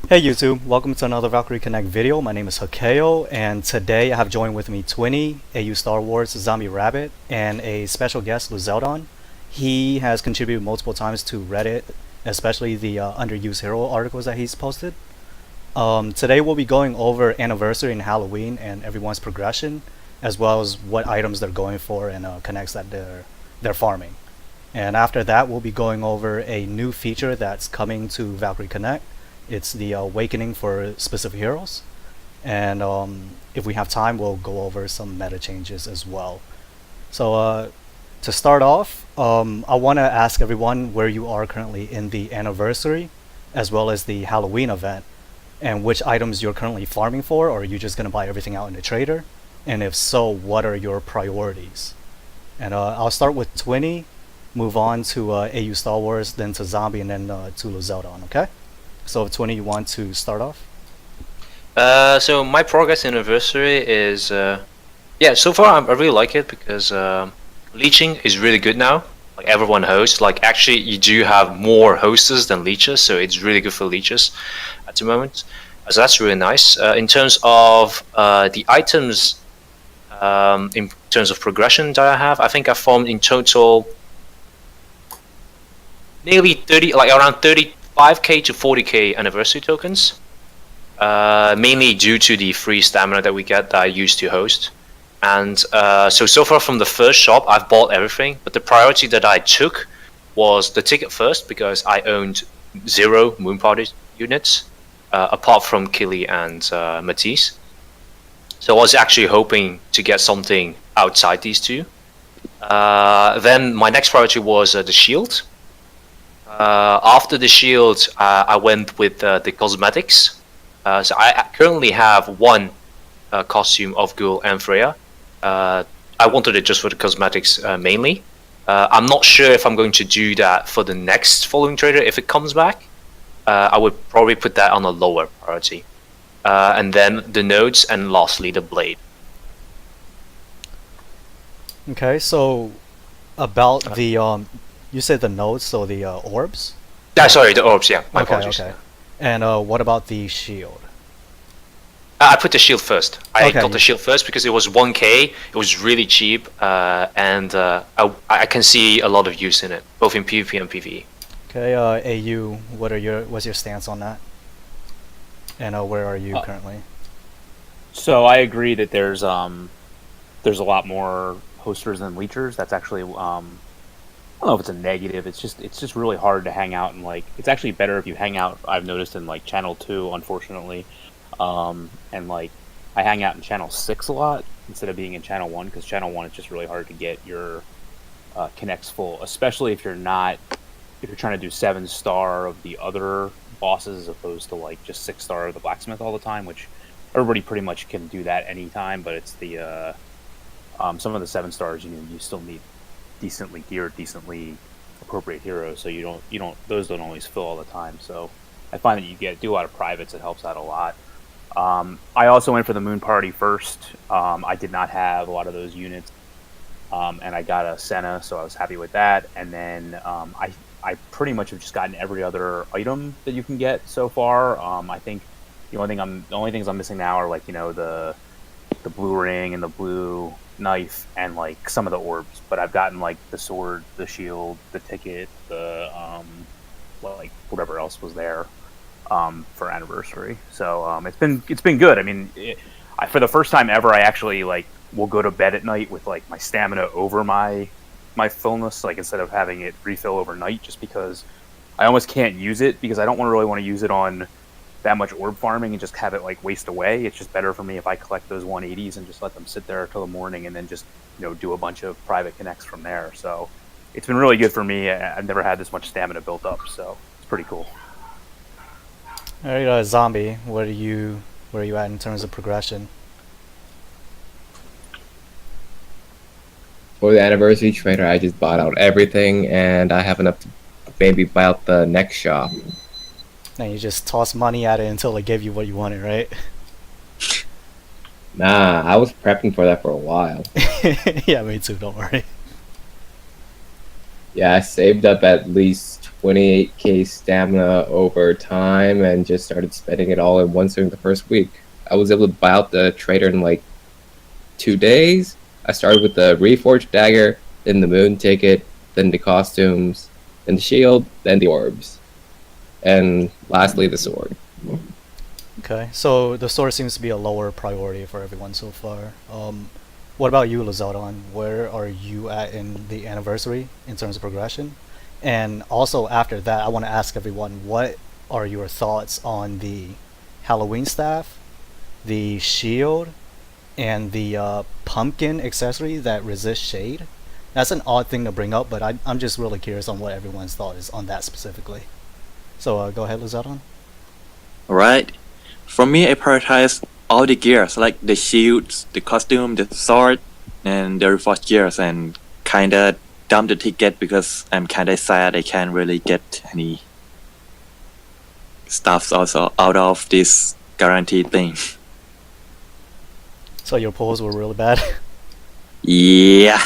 Hey YouTube, welcome to another Valkyrie Connect video. My name is Hakeo, and today I have joined with me Twinny, AUStarwars, Zombie Rabbit, and a special guest, Luzeldon. He has contributed multiple times to Reddit, especially the underused hero articles that he's posted. Today we'll be going over Anniversary and Halloween and everyone's progression, as well as what items they're going for and connects that they're farming. And after that, we'll be going over a new feature that's coming to Valkyrie Connect. It's the Awakening for specific heroes, and if we have time, we'll go over some meta changes as well. So to start off, I want to ask everyone where you are currently in the anniversary, as well as the Halloween event, and which items you're currently farming for, or are you just going to buy everything out in the trader? And if so, what are your priorities? And I'll start with Twinny, move on to AUStarwars, then to Zombie, and then to Luzeldon, okay? So, Twinny, you want to start off? So my progress anniversary is, yeah, so far I really like it because leeching is really good now. Like everyone hosts, like actually you do have more hosters than leechers, so it's really good for leechers at the moment. So that's really nice. In terms of the items, in terms of progression that I have, I think I farmed in total nearly 30, like around 35k to 40k anniversary tokens, mainly due to the free stamina that we get that I used to host. And so far from the first shop, I've bought everything, but the priority that I took was the ticket first because I owned 0 Moon Party units, apart from Killy and Matisse. So I was actually hoping to get something outside these two. Then my next priority was the shield. After the shield, I went with the cosmetics. So I currently have one costume of Ghoul and Freya. I wanted it just for the cosmetics mainly. I'm not sure if I'm going to do that for the next following trader if it comes back. I would probably put that on a lower priority. And then the nodes, and lastly the blade. Okay, so about the you said the nodes, so the orbs? Yeah, sorry, the orbs, yeah. My apologies. Okay. And what about the shield? I put the shield first. I Okay. got the shield first because it was 1k, it was really cheap, and I can see a lot of use in it, both in PvP and PvE. Okay, AU, what's your stance on that? And where are you currently? So I agree that there's a lot more hosters than leechers. That's actually I don't know if it's a negative. It's just really hard to hang out, and like it's actually better if you hang out. I've noticed in like channel 2, unfortunately, and like I hang out in channel 6 a lot instead of being in channel 1 because channel 1 it's just really hard to get your connects full, especially if you're trying to do 7-star of the other bosses as opposed to like just 6-star of the blacksmith all the time, which everybody pretty much can do that anytime. But it's the some of the 7-stars you still need decently geared, decently appropriate heroes, so those don't always fill all the time. So I find that you do a lot of privates, it helps out a lot. I also went for the Moon Party first. I did not have a lot of those units, and I got a Senna, so I was happy with that. And then I pretty much have just gotten every other item that you can get so far. I think the only things I'm missing now are like the blue ring and the blue knife and like some of the orbs, but I've gotten like the sword, the shield, the ticket, the like whatever else was there for anniversary. So it's been good. I mean, for the first time ever, I actually like will go to bed at night with like my stamina over my fullness, like instead of having it refill overnight, just because I almost can't use it because I don't really want to use it on that much orb farming and just have it like waste away. It's just better for me if I collect those 180s and just let them sit there till the morning and then just do a bunch of private connects from there. So it's been really good for me. I've never had this much stamina built up, so it's pretty cool. Alright, Zombie, where are you at in terms of progression? For the anniversary trader, I just bought out everything, and I have enough to maybe buy out the next shop. And you just toss money at it until it gave you what you wanted, right? Nah, I was prepping for that for a while. Yeah, me too, don't worry. Yeah, I saved up at least 28k stamina over time and just started spending it all at once during the first week. I was able to buy out the trader in like 2 days. I started with the Reforged Dagger, then the Moon Ticket, then the costumes, then the shield, then the orbs, and lastly the sword. Okay, so the sword seems to be a lower priority for everyone so far. What about you, Luzeldon? Where are you at in the anniversary in terms of progression? And also after that, I want to ask everyone, what are your thoughts on the Halloween staff, the shield, and the pumpkin accessory that resists shade? That's an odd thing to bring up, but I'm just really curious on what everyone's thought is on that specifically. So go ahead, Luzeldon. Alright. For me, I prioritize all the gears, like the shields, the costume, the sword, and the reforged gears, and kinda dump the ticket because I'm kinda sad I can't really get any stuffs also out of this guaranteed thing. So your pulls were really bad. Yeah.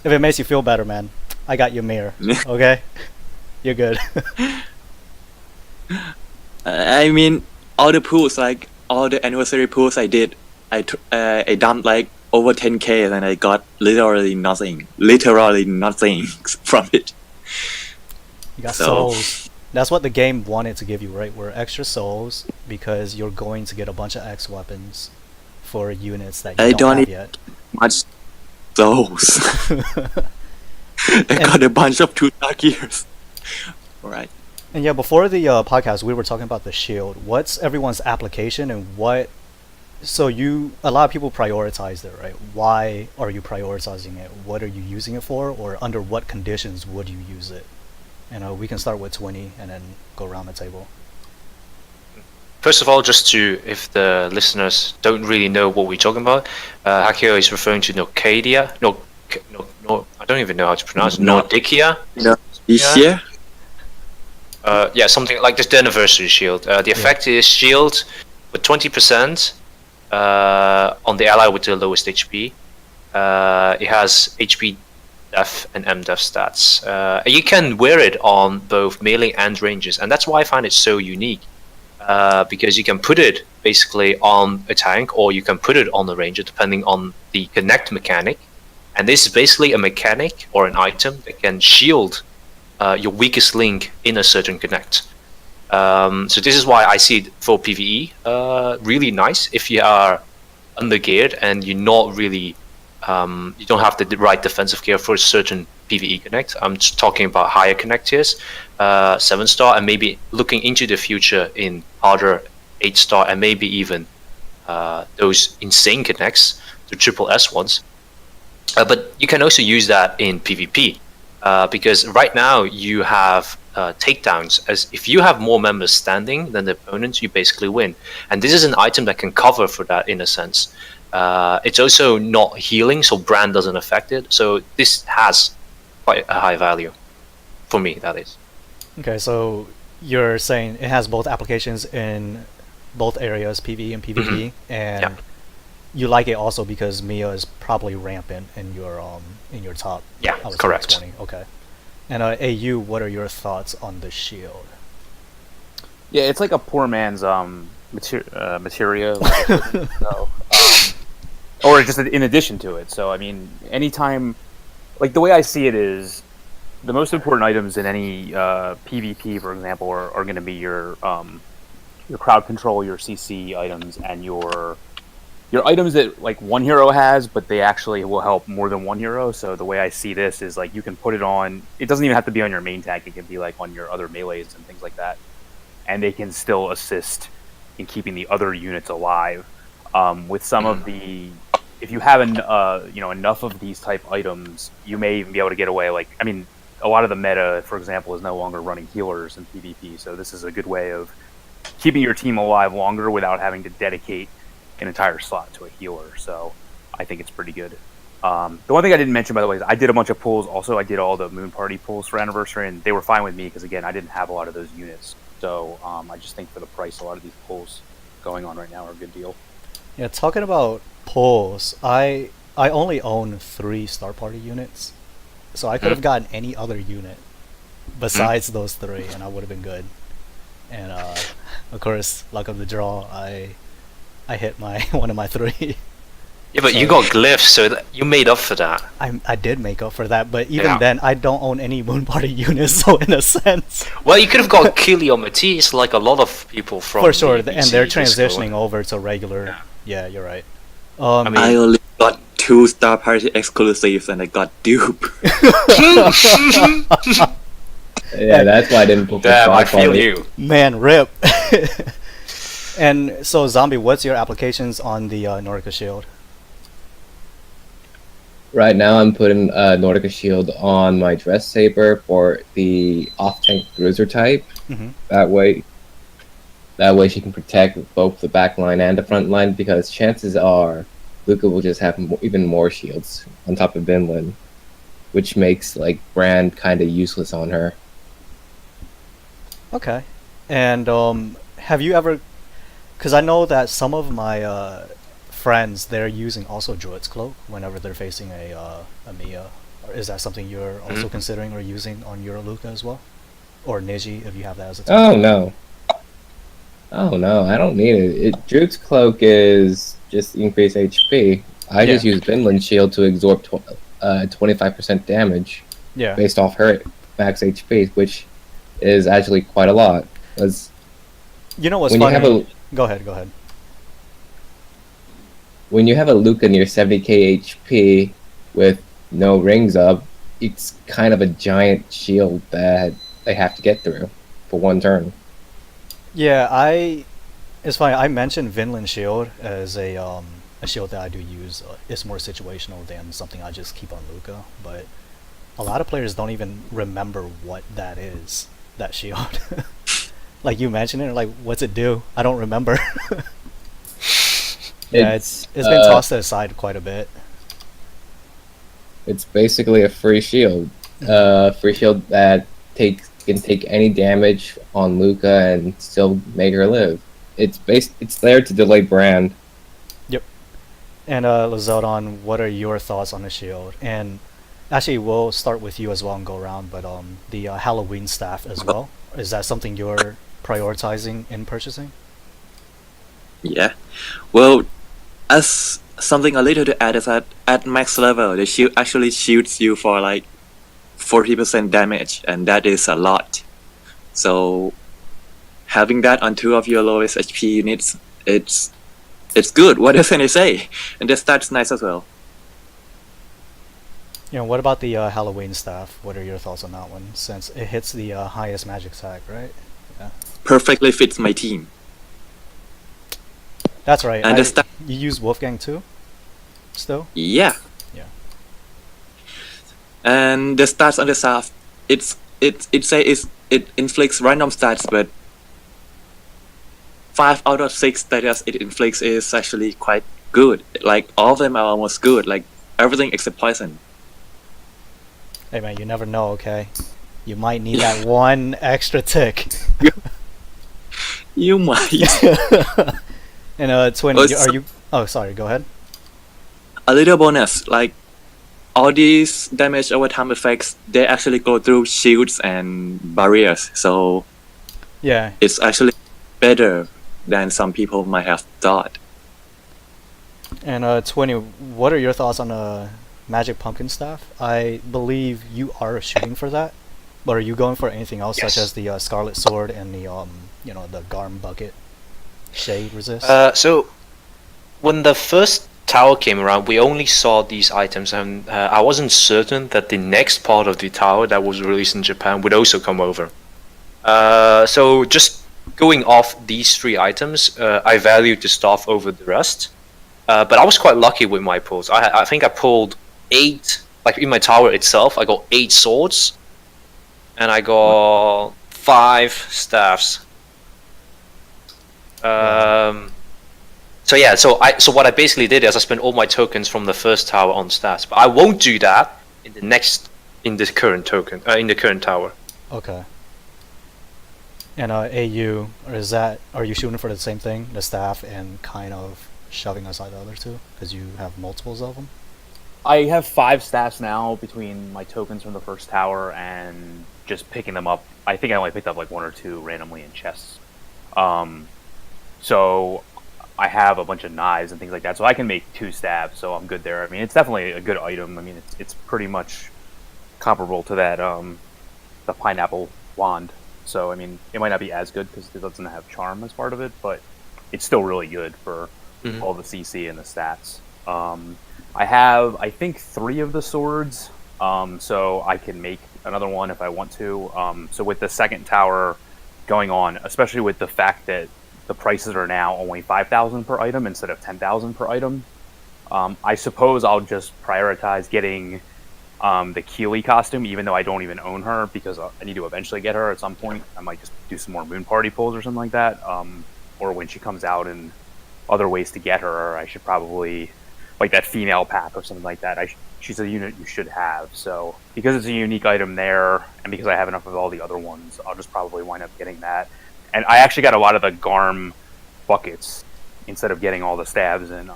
If it makes you feel better, man, I got your mirror. Okay, you're good. I mean, all the pools, like all the anniversary pools I did, I dumped like over 10k and I got literally nothing from it. You got So- souls. That's what the game wanted to give you, right? Were extra souls because you're going to get a bunch of X weapons for units that you I don't don't have need- yet. Much those. I got a bunch of 2-star gears. Alright. And yeah, before the podcast, we were talking about the shield. What's everyone's application, and what? So a lot of people prioritize it, right? Why are you prioritizing it? What are you using it for, or under what conditions would you use it? And we can start with Twinny and then go around the table. First of all, if the listeners don't really know what we're talking about, Hakio is referring to Nocadia. No, I don't even know how to pronounce it. No. Nordicia. This Yeah. year? Yeah, something like this. The anniversary shield. The effect is shield with 20% on the ally with the lowest HP. It has HP def and MDef stats. You can wear it on both melee and ranges, and that's why I find it so unique. Because you can put it basically on a tank, or you can put it on the ranger, depending on the connect mechanic. And this is basically a mechanic or an item that can shield your weakest link in a certain connect. So this is why I see it for PvE really nice if you are undergeared and you're not really you don't have the right defensive gear for a certain PvE connect. I'm just talking about higher connect tiers, 7-star, and maybe looking into the future in harder 8-star, and maybe even those insane connects, the triple S ones. But you can also use that in PvP. Because right now you have takedowns. As if you have more members standing than the opponents, you basically win. And this is an item that can cover for that in a sense. It's also not healing, so brand doesn't affect it. So this has quite a high value for me. That is. Okay, so you're saying it has both applications in both areas, PvE and PvP, and Yeah. you like it also because Mia is probably rampant in your top. Yeah, I would say correct. 20. Okay. And AU, what are your thoughts on the shield? Yeah, it's like a poor man's materia, so, or just in addition to it. So I mean, anytime, like the way I see it is, the most important items in any PvP, for example, are going to be your crowd control, your CC items, and your items that like one hero has, but they actually will help more than one hero. So the way I see this is like you can put it on. It doesn't even have to be on your main tank. It can be like on your other melees and things like that, and they can still assist in keeping the other units alive. With some of the, if you have enough of these type items, you may even be able to get away. Like, I mean, a lot of the meta, for example, is no longer running healers in PvP. So this is a good way of keeping your team alive longer without having to dedicate an entire slot to a healer. So I think it's pretty good. The one thing I didn't mention, by the way, is I did a bunch of pulls. Also, I did all the Moon Party pulls for Anniversary, and they were fine with me because, again, I didn't have a lot of those units. So I just think for the price, a lot of these pulls going on right now are a good deal. Yeah, talking about pulls, I I only own 3 Star Party units, so I could have gotten any other unit besides those 3, and I would have been good. And of course, luck of the draw, I hit my one of my 3. Yeah, but you got glyphs, so you made up for that. I did make up for that, but even Yeah. then, I don't own any Moon Party units, so in a sense, Well, you could have got Kili or Matisse, like a lot of people from for sure, the and they're BC Discord. transitioning over to regular. Yeah. Yeah, you're right. I mean- I only got 2 Star Party exclusives and I got dupe. Yeah, that's why I didn't put the Damn, I Star feel Party. you. Man, rip. And so, Zombie, what's your applications on the Nordica Shield? Right now, I'm putting Nordica Shield on my Dress Saber for the off-tank bruiser type. Mhm. That way she can protect both the back line and the front line, because chances are Luca will just have even more shields on top of Vinland, which makes like Brand kind of useless on her. Okay. And have you ever? Because I know that some of my friends, they're using also Druid's Cloak whenever they're facing a Mia. Or is that something you're also considering or using on your Luca as well? Or Niji, if you have that as a type? Oh no. Oh no, I don't need it. Druid's Cloak is just increase HP. I just use Vinland Shield to absorb 25% damage Yeah. based off her max HP, which is actually quite a lot. Because You know what's when you funny? have a Go ahead. when you have a Luca near 70k HP with no rings up, it's kind of a giant shield that they have to get through for one turn. Yeah, it's funny. I mentioned Vinland Shield as a shield that I do use. It's more situational than something I just keep on Luca, but a lot of players don't even remember what that is. That shield. Like you mentioned it, like what's it do? I don't remember. Yeah, it's been tossed aside quite a bit. It's basically a free shield. Free shield that can take any damage on Luca and still make her live. It's there to delay Brand. And Luzeldon, what are your thoughts on the shield? And actually, we'll start with you as well and go around. But the Halloween staff as well. Is that something you're prioritizing in purchasing? Yeah. Well, as something a little to add is that at max level, the shield actually shoots you for like 40% damage, and that is a lot. So having that on 2 of your lowest HP units, it's good. What else can I say? And the stats nice as well. You know, what about the Halloween staff? What are your thoughts on that one? Since it hits the highest magic attack, right? Yeah. Perfectly fits my team. That's right. And the stat, You use Wolfgang too? Still? yeah. Yeah. And the stats on the staff, it inflicts random stats, but 5 out of 6 that it inflicts is actually quite good. Like all of them are almost good. Like everything except poison. Hey man, you never know, okay? You might need that one extra tick. You might. And Twinny, Oh, are you? Oh, sorry. Go ahead. A little bonus, like all these damage over time effects, they actually go through shields and barriers, so Yeah. it's actually better than some people might have thought. And Twinny, what are your thoughts on Magic Pumpkin Staff? I believe you are shooting for that, but are you going for anything else, Yes. such as the Scarlet Sword and the the Garm Bucket Shade Resist? So when the first tower came around, we only saw these items, and I wasn't certain that the next part of the tower that was released in Japan would also come over. So just going off these 3 items, I valued the staff over the rest. But I was quite lucky with my pulls. I think I pulled 8, like in my tower itself, I got 8 swords, and I got 5 staffs. So yeah, so what I basically did is I spent all my tokens from the first tower on stats, but I won't do that in the current tower. Okay. And AU, are you shooting for the same thing, the staff, and kind of shoving aside the other 2, because you have multiples of them? I have 5 staffs now between my tokens from the first tower and just picking them up. I think I only picked up like 1 or 2 randomly in chests. So I have a bunch of knives and things like that, so I can make 2 stabs, so I'm good there. I mean, it's definitely a good item. I mean, it's pretty much comparable to that the pineapple wand. So I mean, it might not be as good because it doesn't have charm as part of it, but it's still really good for all the CC and the stats. I have, I think, 3 of the swords, so I can make another one if I want to. So with the second tower going on, especially with the fact that the prices are now only 5,000 per item instead of 10,000 per item, I suppose I'll just prioritize getting the Keeley costume, even though I don't even own her, because I need to eventually get her at some point. I might just do some more Moon Party pulls or something like that, or when she comes out and other ways to get her, I should probably, like that female pack or something like that. She's a unit you should have. So because it's a unique item there, and because I have enough of all the other ones, I'll just probably wind up getting that. And I actually got a lot of the Garm buckets instead of getting all the stabs and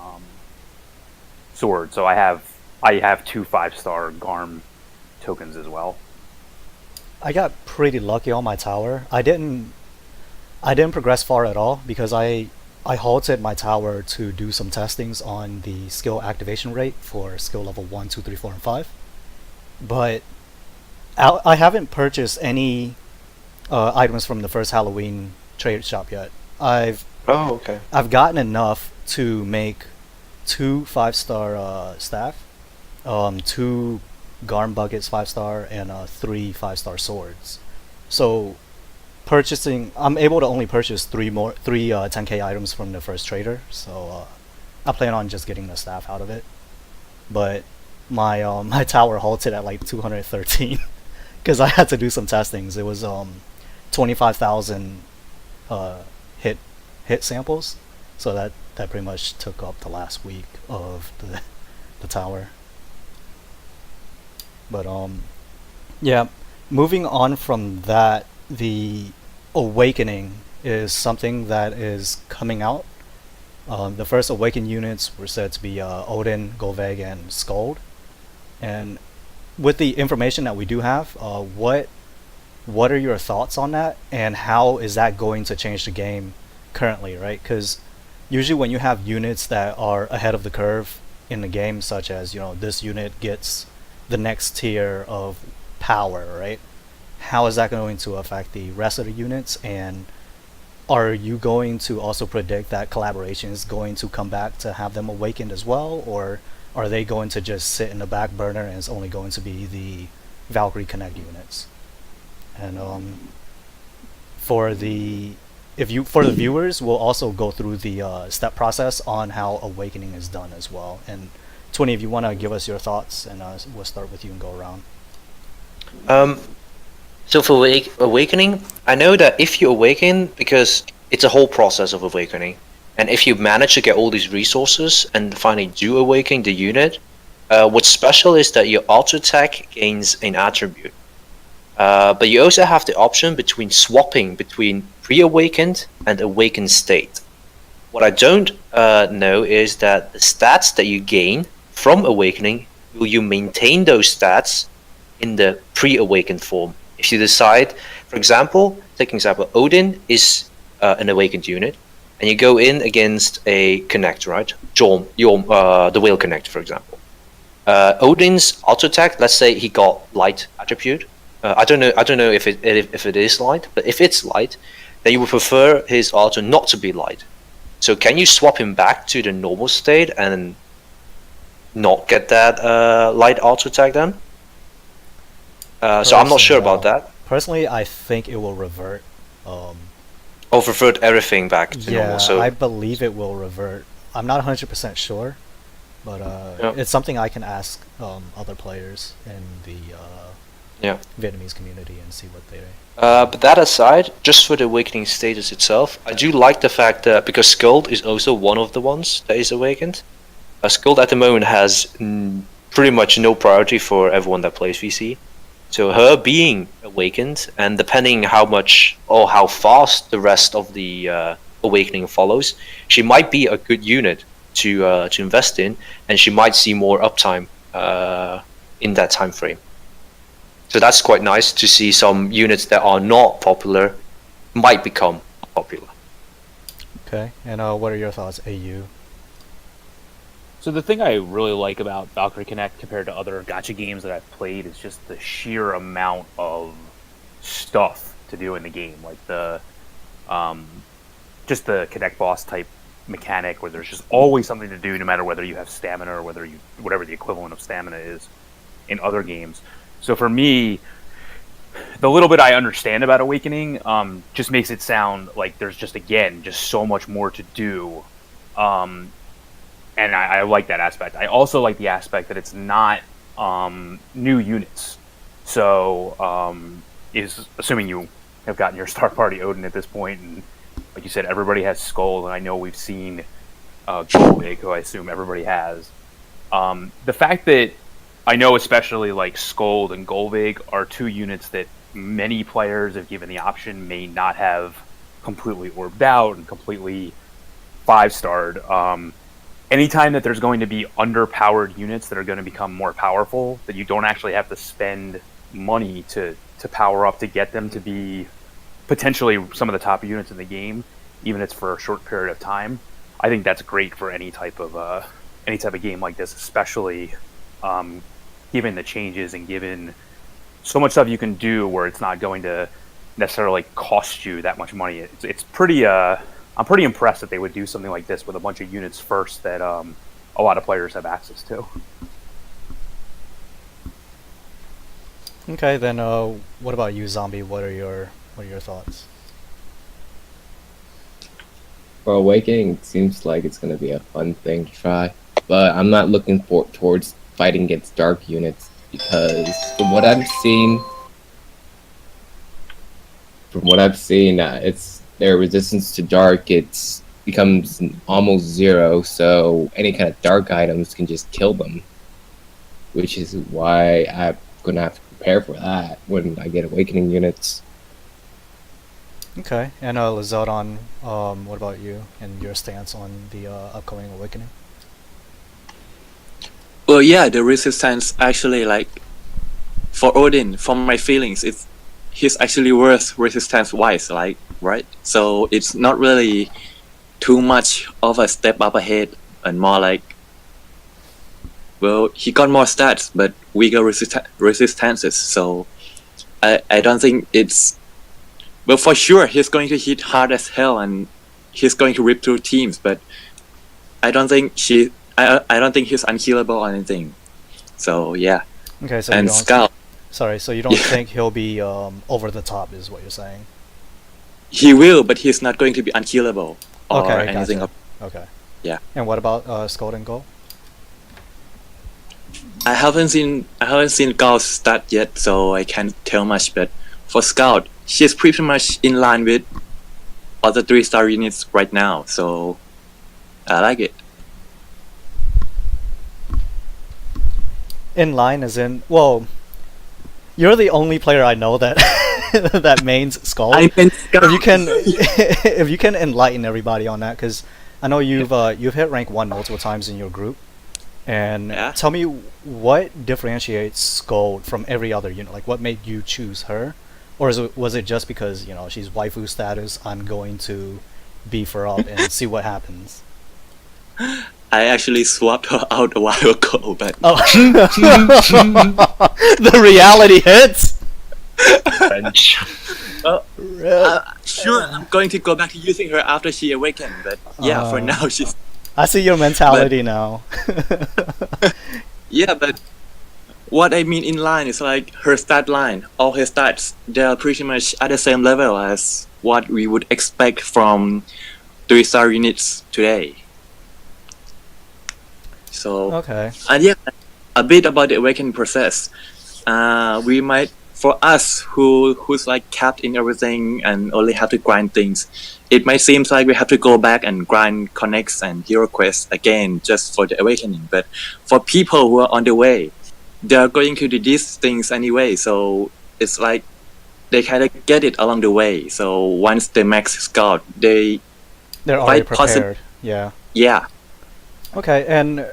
sword. So I have 2 5-star Garm tokens as well. I got pretty lucky on my tower. I didn't progress far at all because I halted my tower to do some testings on the skill activation rate for skill level 1, 2, 3, 4, and 5. But I haven't purchased any items from the first Halloween trade shop yet. I've gotten enough to make 2 5-star staff, 2 Garm buckets 5-star, and 3 5-star swords. So I'm able to only purchase 3 10k items from the first trader, so I plan on just getting the staff out of it. But my my tower halted at like 213 because I had to do some testings. It was 25,000 hit samples, so that pretty much took up the last week of the tower. But yeah, moving on from that, the Awakening is something that is coming out. The first Awaken units were said to be Odin, Golveg, and Skuld. And with the information that we do have, what are your thoughts on that, and how is that going to change the game currently, right? Because usually when you have units that are ahead of the curve in the game, such as, this unit gets the next tier of power, right? How is that going to affect the rest of the units, and are you going to also predict that collaboration is going to come back to have them awakened as well, or are they going to just sit in the back burner and it's only going to be the Valkyrie Connect units? And for the viewers, we'll also go through the step process on how Awakening is done as well. And Twinny, if you want to give us your thoughts, and we'll start with you and go around. So for Awakening, I know that if you awaken, because it's a whole process of awakening, and if you manage to get all these resources and finally do awaken the unit, what's special is that your auto attack gains an attribute. But you also have the option between swapping between pre-awakened and awakened state. What I don't know is that the stats that you gain from awakening, will you maintain those stats in the pre-awakened form? If you decide, for example, Odin is an awakened unit, and you go in against a Connect, right? The Whale Connect, for example. Odin's auto attack, let's say he got light attribute. I don't know if it is light, but if it's light, then you would prefer his auto not to be light. So can you swap him back to the normal state and not get that light auto attack then? So I'm not sure about that. Personally, I think it will revert. Revert everything back to normal. So I believe it will revert. I'm not 100% sure, but it's something I can ask other players in the Vietnamese community and see what they. But that aside, just for the awakening status itself, I do like the fact that because Skuld is also one of the ones that is awakened. Skuld at the moment has pretty much no priority for everyone that plays VC. So her being awakened, and depending how much or how fast the rest of the awakening follows, she might be a good unit to invest in, and she might see more uptime in that time frame. So that's quite nice to see some units that are not popular might become popular. Okay, and what are your thoughts, AU? So the thing I really like about Valkyrie Connect compared to other gacha games that I've played is just the sheer amount of stuff to do in the game, like just the Connect boss type mechanic where there's just always something to do, no matter whether you have stamina or whatever the equivalent of stamina is in other games. So for me, the little bit I understand about Awakening just makes it sound like there's just so much more to do. And I like that aspect. I also like the aspect that it's not new units. So is assuming you have gotten your Star Party Odin at this point, and like you said, everybody has Skull, and I know we've seen Golbig, who I assume everybody has. The fact that I know especially like Scold and Golbig are two units that many players, if given the option, may not have completely orbed out and completely 5-starred. Anytime that there's going to be underpowered units that are going to become more powerful, that you don't actually have to spend money to power up to get them to be potentially some of the top units in the game, even if it's for a short period of time, I think that's great for any type of game like this, especially given the changes and given so much stuff you can do where it's not going to necessarily cost you that much money. It's pretty. I'm pretty impressed that they would do something like this with a bunch of units first that a lot of players have access to. Okay, then what about you, Zombie? What are your thoughts? For Awakening, it seems like it's going to be a fun thing to try, but I'm not looking towards fighting against dark units because from what I've seen, it's their resistance to dark becomes almost zero. So any kind of dark items can just kill them, which is why I'm going to have to prepare for that when I get Awakening units. Okay, and Luzeldon, what about you and your stance on the upcoming Awakening? Well, yeah, the resistance actually, like, for Odin, from my feelings, he's actually worth resistance-wise, like, right? So it's not really too much of a step up ahead, and more like, well, he got more stats, but weaker resistances, so I don't think it's... Well, for sure, he's going to hit hard as hell, and he's going to rip through teams, but I don't think I don't think he's unkillable or anything. So yeah. Okay, so and Scout. Sorry, so you don't think he'll be over the top, is what you're saying? He will, but he's not going to be unkillable or Okay, anything. gotcha. Okay. Yeah. And what about Skull and Gold? I haven't seen Gao's stat yet, so I can't tell much. But for Scout, she's pretty much in line with other 3-star units right now, so I like it. In line, as in, well, you're the only player I know that that mains Skull. I meant Scout. If you can enlighten everybody on that, because I know you've hit rank 1 multiple times in your group, and Yeah. tell me what differentiates Skull from every other unit. Like, what made you choose her, or was it just because she's waifu status? I'm going to beef her up and see what happens. I actually swapped her out a while ago, but Oh, the reality hits. French. sure, I'm going to go back to using her after she awakened. But yeah, for now she's... I see your mentality now. Yeah, but what I mean in line is like her stat line. All her stats, they're pretty much at the same level as what we would expect from 3-star units today. So, Okay. and yeah, a bit about the awakening process. We might, for us who's like capped in everything and only have to grind things, it might seem like we have to go back and grind connects and hero quests again just for the awakening. But for people who are on the way, they're going to do these things anyway. So it's like they kind of get it along the way. So once they max scout, they're already quite possible. prepared. Yeah. Yeah. Okay, and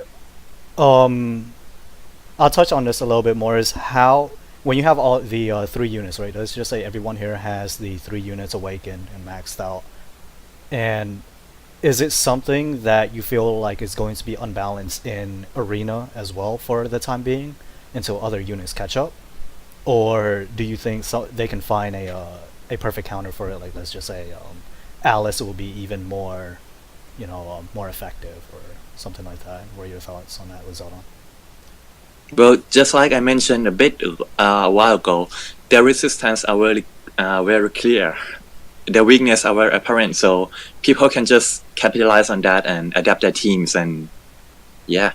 I'll touch on this a little bit more. Is how when you have all the 3 units, right? Let's just say everyone here has the 3 units awakened and maxed out. And is it something that you feel like is going to be unbalanced in arena as well for the time being until other units catch up? Or do you think they can find a perfect counter for it? Like, let's just say Alice will be even more, more effective or something like that. What are your thoughts on that, Luzeldon? Well, just like I mentioned a bit a while ago, their resistance are very clear. Their weakness are very apparent, so people can just capitalize on that and adapt their teams, and yeah.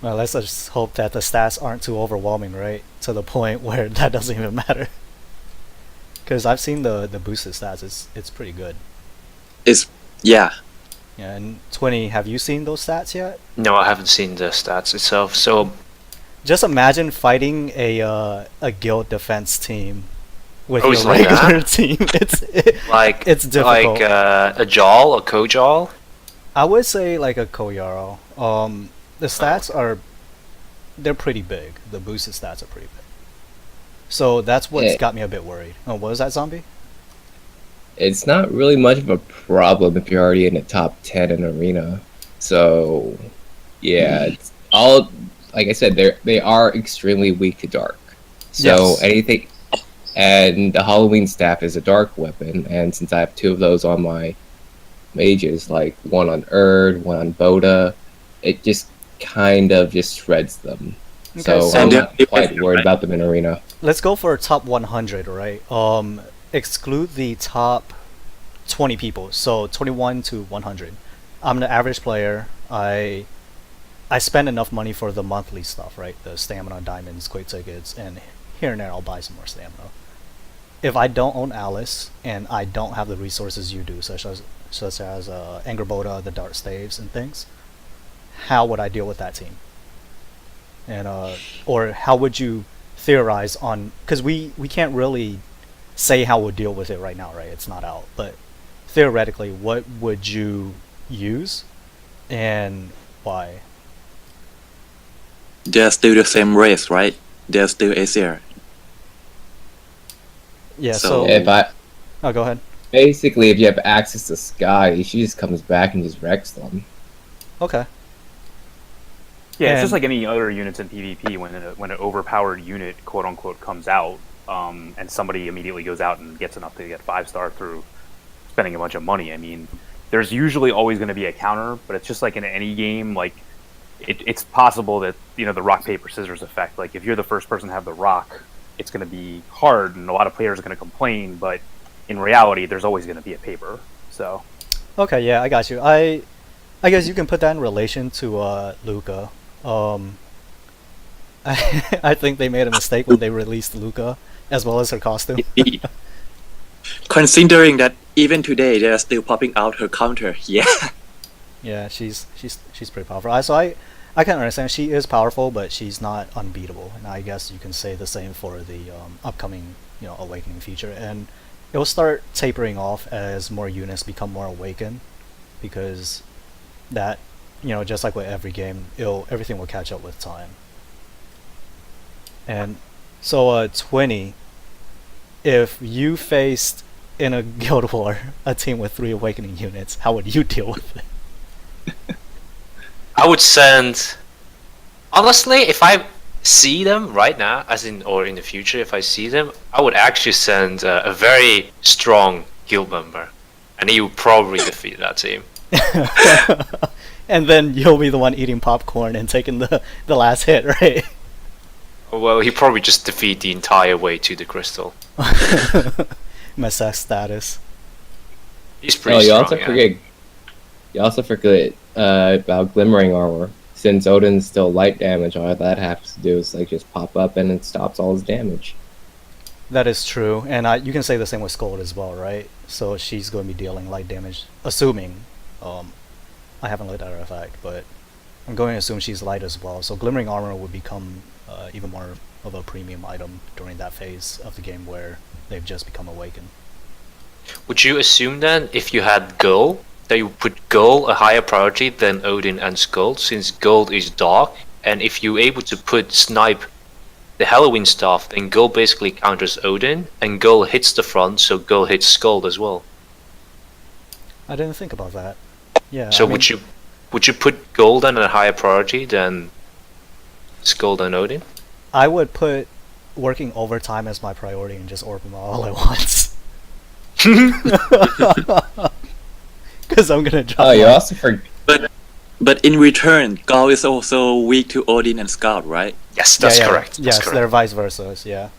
Well, let's just hope that the stats aren't too overwhelming, right? To the point where that doesn't even matter. Because I've seen the boosted stats, it's pretty good. Yeah. Yeah, and Twinny, have you seen those stats yet? No, I haven't seen the stats itself. So just imagine fighting a guild defense team with Oh, your it's like regular that? team. It's it's difficult. like a Jarl, a co-Jarl. I would say like a Koyaro. The stats they're pretty big. The boosted stats are pretty big. So that's what's Yeah. got me a bit worried. Oh, what was that, Zombie? It's not really much of a problem if you're already in the top 10 in arena. So, yeah, it's all like I said, they are extremely weak to dark. So Yes. anything, and the Halloween staff is a dark weapon, and since I have 2 of those on my mages, like one on Erd, one on Boda, it just kind of just shreds them. Okay, So so- I'm And not they're- quite worried about them in arena. Let's go for top 100, right? Exclude the top 20 people, so 21 to 100. I'm the average player. I spend enough money for the monthly stuff, right? The stamina, diamonds, quick tickets, and here and there I'll buy some more stamina. If I don't own Alice and I don't have the resources you do, such as Anger Boda, the Dart Staves, and things, how would I deal with that team? And or how would you theorize on? Because we can't really say how we'll deal with it right now, right? It's not out, but theoretically, what would you use, and why? They're still the same race, right? They're still Aesir. Yeah. So- So, If I oh, go ahead. basically, if you have access to Sky, she just comes back and just wrecks them. Okay. Yeah, it's And- just like any other units in PvP when an overpowered unit, quote unquote, comes out, and somebody immediately goes out and gets enough to get 5-star through spending a bunch of money. I mean, there's usually always going to be a counter, but it's just like in any game, like it's possible that the rock paper scissors effect. Like if you're the first person to have the rock, it's going to be hard, and a lot of players are going to complain. But in reality, there's always going to be a paper. So Okay. Yeah, I got you. I guess you can put that in relation to Luca. I think they made a mistake when they released Luca as well as her costume. Considering that even today they're still popping out her counter. Yeah. Yeah, she's pretty powerful. I can understand she is powerful, but she's not unbeatable. And I guess you can say the same for the upcoming Awakening feature. And it will start tapering off as more units become more awakened, because that just like with every game, everything will catch up with time. And so Twinny, if you faced in a guild war a team with 3 awakening units, how would you deal with it? I would send. Honestly, if I see them right now, or in the future, if I see them, I would actually send a very strong guild member, and he would probably defeat that team. And then you'll be the one eating popcorn and taking the last hit, right? Well, he probably just defeat the entire way to the crystal. Messiah status. He's pretty Oh, you strong. also yeah. forget. You also forget about glimmering armor. Since Odin's still light damage, all that has to do is just pop up and it stops all his damage. That is true, and you can say the same with Scold as well, right? So she's going to be dealing light damage, assuming. I haven't looked at her effect, but I'm going to assume she's light as well. So glimmering armor would become even more of a premium item during that phase of the game where they've just become awakened. Would you assume then, if you had gold, that you put gold a higher priority than Odin and Skuld, since gold is dark and if you're able to snipe the Halloween stuff, then Gull basically counters Odin, and Gull hits the front, so Gull hits Skuld as well. I didn't think about that. Yeah. So I mean, would you put Gull then at a higher priority than Skuld and Odin? I would put working overtime as my priority and just orb them all at once. Because I'm gonna drop. Oh, you my- also forget. But in return, Gaul is also weak to Odin and Scout, right? Yes, that's correct. Yes, That's they're correct. vice versa. Yeah.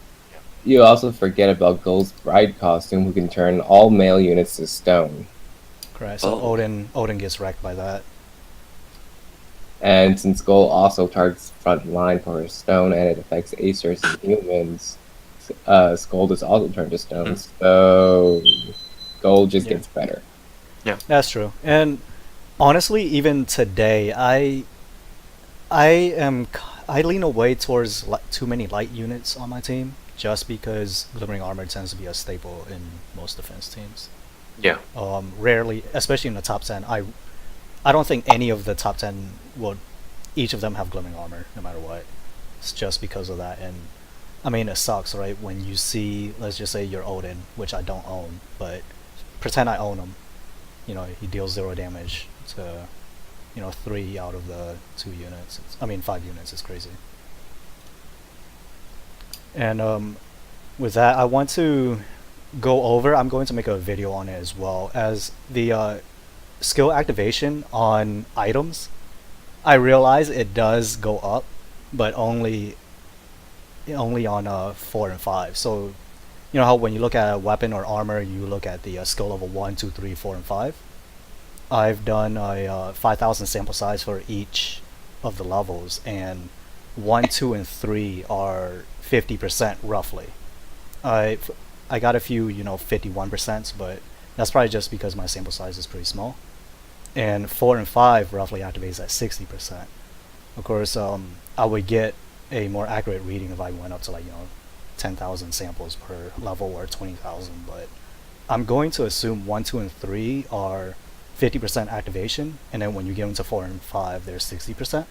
You also forget about Gull's bride costume, who can turn all male units to stone. Correct. So Oh. Odin gets wrecked by that. And since Gull also targets front line for her stone, and it affects Aesir's and humans, Skuld is also turned to stone. So Gull just Yeah. gets better. That's true. And honestly, even today, I lean away towards too many light units on my team, just because glimmering armor tends to be a staple in most defense teams. Yeah. Rarely, especially in the top 10, I don't think any of the top 10 would each of them have glimmering armor no matter what. It's just because of that. And I mean, it sucks, right, when you see, let's just say you're Odin, which I don't own, but pretend I own him. You know, he deals 0 damage to, 3 out of the 2 units. 5 units. It's crazy. And with that, I want to go over, I'm going to make a video on it as well, as the skill activation on items. I realize it does go up, but only on 4 and 5. So you know how when you look at a weapon or armor, you look at the skill level 1, 2, 3, 4, and 5. I've done a 5,000 sample size for each of the levels, and 1, 2, and 3 are 50% roughly. I got a few 51%, but that's probably just because my sample size is pretty small. And 4 and 5 roughly activates at 60%. Of course, I would get a more accurate reading if I went up to 10,000 samples per level or 20,000, but I'm going to assume 1, 2, and 3 are 50% activation, and then when you get into 4 and 5, they're 60%.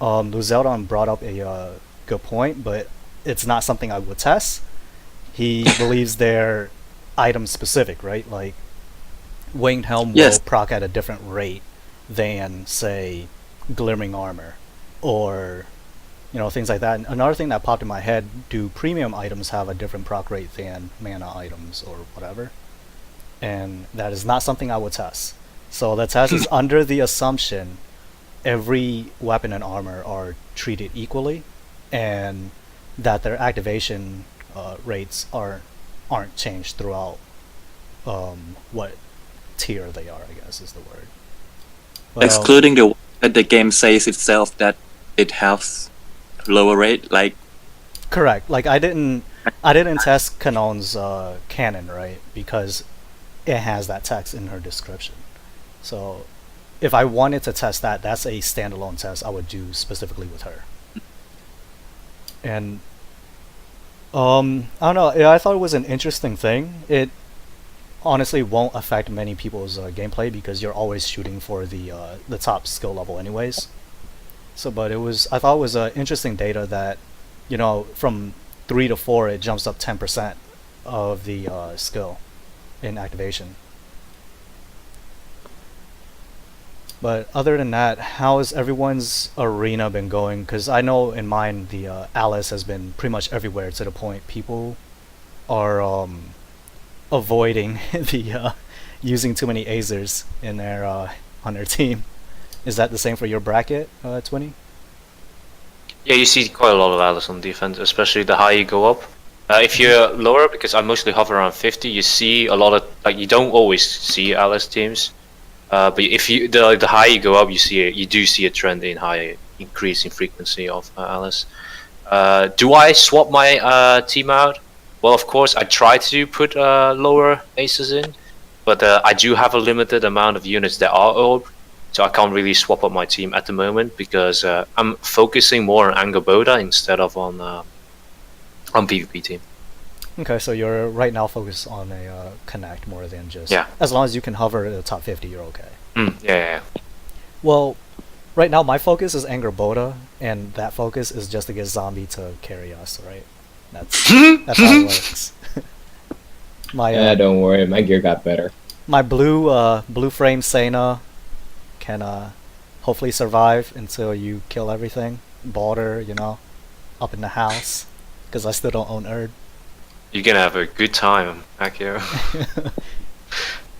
Luzeldon brought up a good point, but it's not something I would test. He believes they're item specific, right? Like, Winged Helm Yes. will proc at a different rate than, say, Glimmering Armor, or things like that. And another thing that popped in my head: do premium items have a different proc rate than mana items or whatever? And that is not something I would test. So the test is under the assumption every weapon and armor are treated equally, and that their activation rates aren't changed throughout what tier they are, I guess is the word. But, Excluding the that the game says itself that it has lower rate, like correct. Like I didn't test Kanon's canon, right? Because it has that text in her description. So if I wanted to test that, that's a standalone test I would do specifically with her. And I don't know. I thought it was an interesting thing. It honestly won't affect many people's gameplay because you're always shooting for the top skill level anyways. So, but I thought it was interesting data that, from 3 to 4, it jumps up 10% of the skill in activation. But other than that, how has everyone's arena been going? Because I know in mine, the Alice has been pretty much everywhere, to the point people are avoiding the using too many Azers in their on their team. Is that the same for your bracket, Twinny? Yeah, you see quite a lot of Alice on defense, especially the higher you go up. If you're lower, because I mostly hover around 50, you see a lot of you don't always see Alice teams. But if the higher you go up, you do see a trend in higher increase in frequency of Alice. Do I swap my team out? Well, of course, I try to put lower aces in, but I do have a limited amount of units that are orb, so I can't really swap up my team at the moment because I'm focusing more on Angerboda instead of on PvP team. Okay, so you're right now focused on a Connect more than just... Yeah. As long as you can hover the top 50, you're okay. Yeah. Well, right now my focus is Angerboda, and that focus is just to get Zombie to carry us, right? That's how it works. My Don't worry, my gear got better. my blue frame Sena can hopefully survive until you kill everything. Balder, up in the house, because I still don't own Erd. You're gonna have a good time, Akio.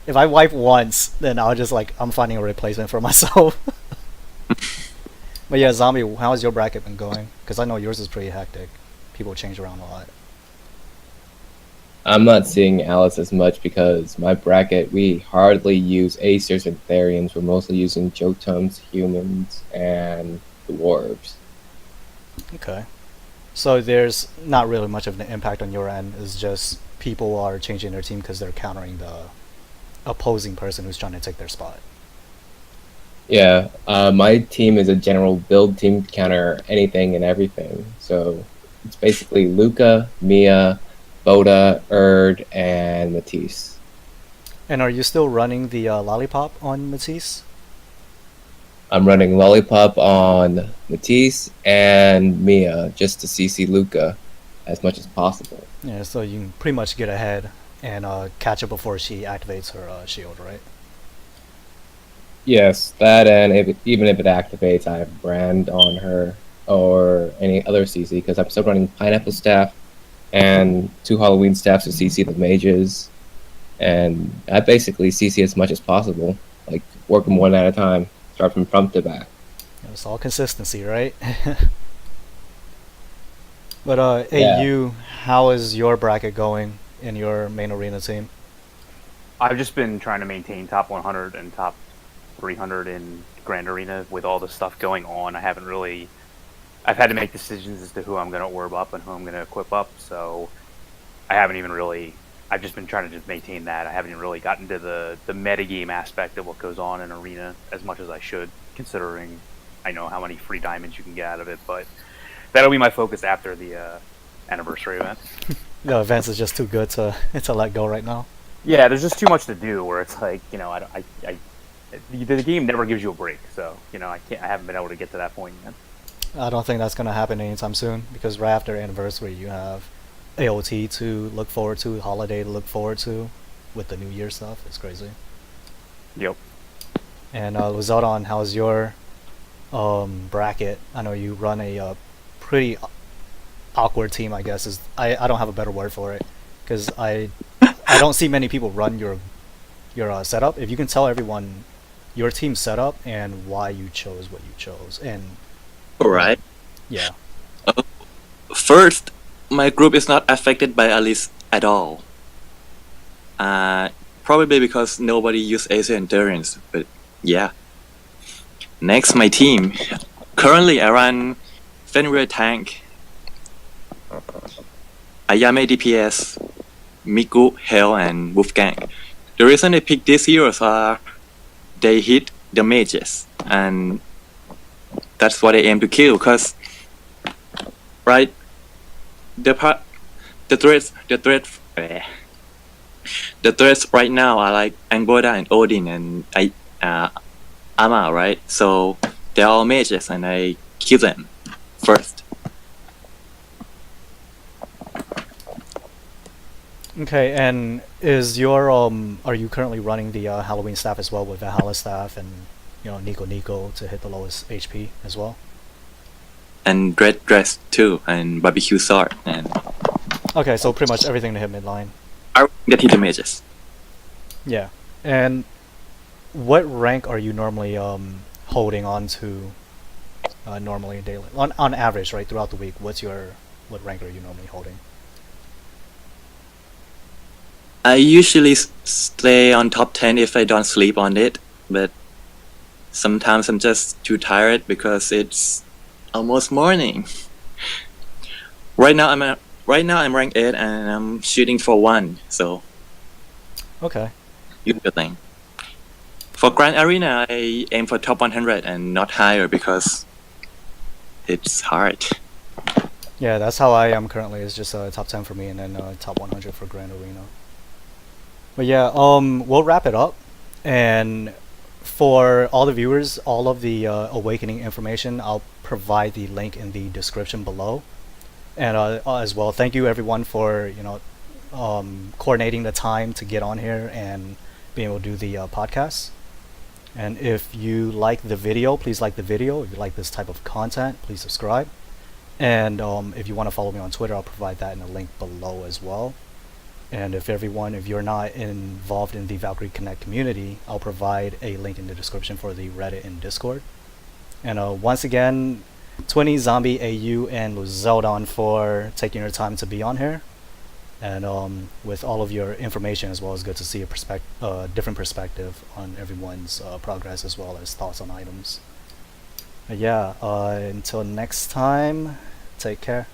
If I wipe once, then I'll just I'm finding a replacement for myself. But yeah, Zombie, how's your bracket been going? Because I know yours is pretty hectic. People change around a lot. I'm not seeing Alice as much because my bracket, we hardly use Aesers and Therians. We're mostly using Jotuns, humans, and dwarves. Okay. So there's not really much of an impact on your end. It's just people are changing their team because they're countering the opposing person who's trying to take their spot. Yeah, my team is a general build team to counter anything and everything. So it's basically Luca, Mia, Boda, Erd, and Matisse. And are you still running the Lollipop on Matisse? I'm running Lollipop on Matisse and Mia just to CC Luca as much as possible. Yeah, so you can pretty much get ahead and catch her before she activates her shield, right? Yes, that, and even if it activates, I have Brand on her or any other CC because I'm still running Pineapple Staff and 2 Halloween Staffs to CC the mages. And I basically CC as much as possible, like work them one at a time, start from front to back. It's all consistency, right? But Yeah. AU, how is your bracket going in your main arena team? I've just been trying to maintain top 100 and top 300 in Grand Arena with all the stuff going on. I've had to make decisions as to who I'm going to orb up and who I'm going to equip up, so I've just been trying to just maintain that. I haven't even really gotten to the metagame aspect of what goes on in Arena as much as I should, considering I know how many free diamonds you can get out of it, but that'll be my focus after the anniversary event. The events is just too good to let go right now. Yeah, there's just too much to do where it's like, the game never gives you a break, so I haven't been able to get to that point yet. I don't think that's gonna happen anytime soon because right after anniversary you have AOT to look forward to, holiday to look forward to, with the New Year stuff. It's crazy. Yep. And Luzeldon, how's your bracket? I know you run a pretty awkward team, I guess. I don't have a better word for it because I don't see many people run your setup. If you can tell everyone your team setup and why you chose what you chose, and Alright. yeah. First, my group is not affected by Alice at all. Probably because nobody used Acer and Therians, but yeah. Next, my team. Currently, I run Fenrir Tank, Ayame DPS, Miku, Hell, and Wolfgang. The reason I picked these heroes are they hit the mages, and that's what I aim to kill. Cause right, the threats right now are like Angoda and Odin and Ama, right? So they're all mages, and I kill them first. Okay, and is your are you currently running the Halloween staff as well with Valhalla staff and Nico to hit the lowest HP as well? And Dread Dress too, and Barbecue Sword, and Okay, so pretty much everything to hit midline. I get hit the mages. Yeah, and what rank are you normally holding on to normally daily on average, right, throughout the week? What rank are you normally holding? I usually stay on top 10 if I don't sleep on it, but sometimes I'm just too tired because it's almost morning. Right now I'm ranked 8 and I'm shooting for 1, so Okay. good thing. For Grand Arena, I aim for top 100 and not higher because it's hard. Yeah, that's how I am currently. It's just top 10 for me and then top 100 for Grand Arena. But yeah, we'll wrap it up, and for all the viewers, all of the Awakening information, I'll provide the link in the description below. And as well, thank you everyone for coordinating the time to get on here and being able to do the podcast. And if you like the video, please like the video. If you like this type of content, please subscribe. And if you want to follow me on Twitter, I'll provide that in the link below as well. And if you're not involved in the Valkyrie Connect community, I'll provide a link in the description for the Reddit and Discord. And once again, Twinny, Zombie, AU, and Luzeldon for taking your time to be on here. And with all of your information as well, it's good to see a different perspective on everyone's progress as well as thoughts on items. But yeah, until next time, take care.